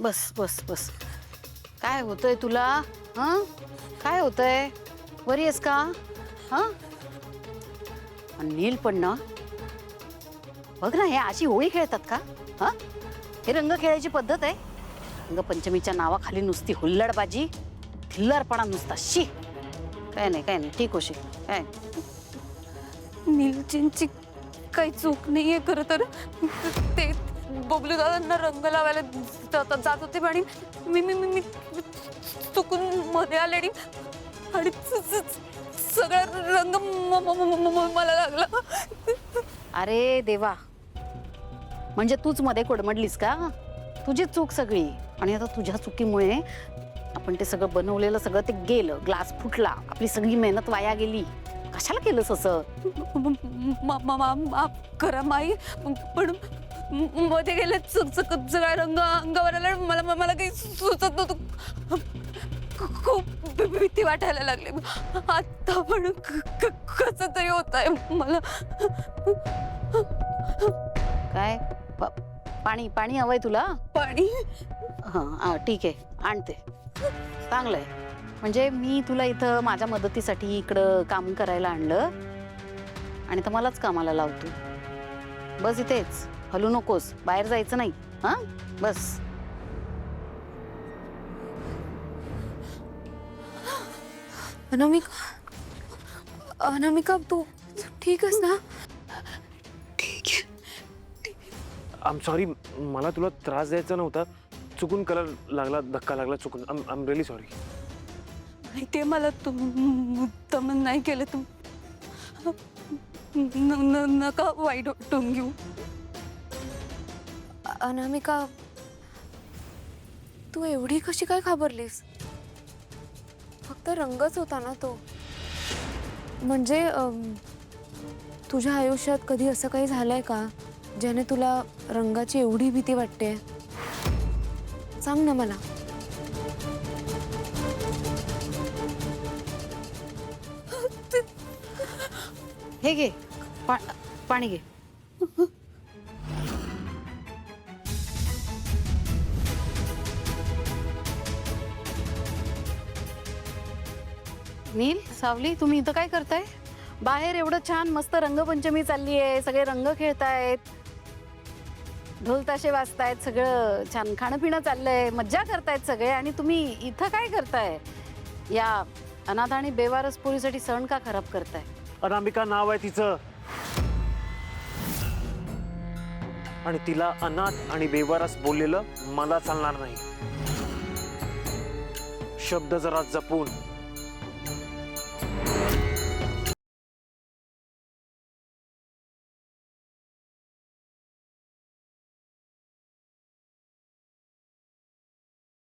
बस बस बस. काय होतंय तुला? हं? काय होतंय? बरी आहेस का? हं? आणि नील पण ना, बघ ना, हे अशी होळी खेळतात का? हं? हे रंग खेळायची पद्धत आहे? रंगपंचमीच्या नावाखाली नुसती हुल्लडबाजी, थिल्लरपणा नुसता. शी. काय नाही काय नाही, ठीक होशी. काय? नीलजींची काही चूक नाहीये खरं तर. ते बबलू दादांना रंग लावायला जात होते आणि मी मी मी मी चुकून मध्ये आले आणि सगळा रंग मला लागला. अरे देवा, म्हणजे तूच मध्ये कोडमडलीस का? तुझी चूक सगळी. आणि आता तुझ्या चुकीमुळे आपण ते सगळं बनवलेलं सगळं ते गेलं, ग्लास फुटला, आपली सगळी मेहनत वाया गेली. कशाला केलंस असं? माफ करा माई, पण मध्ये गेले सगळा रंग अंगावर आला. मला काही सुचत नव्हतं. खूप भीती वाटायला लागली. आता पण कसं तरी होत आहे मला. काय? पाणी पाणी हवंय तुला? पाणी? हां ठीक आहे, आणते. चांगलंय. म्हणजे मी तुला इथं माझ्या मदतीसाठी इकडं काम करायला आणलं आणि तर मलाच कामाला लावतो. बस इथेच, हलू नकोस, बाहेर जायचं नाही. हां बस. अनामिका तू ठीक आहेस ना? आय एम सॉरी, मला तुला त्रास द्यायचा नव्हता. चुकून कलर लागला, धक्का लागला चुकून. I am really sorry. माहितीये मला, तू मुद्दाम नाही केलं. तू नका वाईट वाटून घेऊ. अनामिका, तू एवढी कशी काय घाबरलीस? फक्त रंगच होता ना तो. म्हणजे तुझ्या आयुष्यात कधी असं काही झालंय का ज्याने तुला रंगाची एवढी भीती वाटते? सांग ना मला. हे घे, पाणी घे. नील, सावली, तुम्ही इथं काय करताय? बाहेर एवढं छान मस्त रंगपंचमी चालली आहे, सगळे रंग खेळतायत, ढोल ताशे वाजतायत, सगळं छान खाणं पिणं चाललंय, मज्जा करतायत सगळे, आणि तुम्ही इथं काय करताय? या अनाथ आणि बेवारस पोरीसाठी सण का खराब करताय? अनामिका नाव आहे तिचं, आणि तिला अनाथ आणि बेवारस बोललेलं मला चालणार नाही. शब्द जरा जपून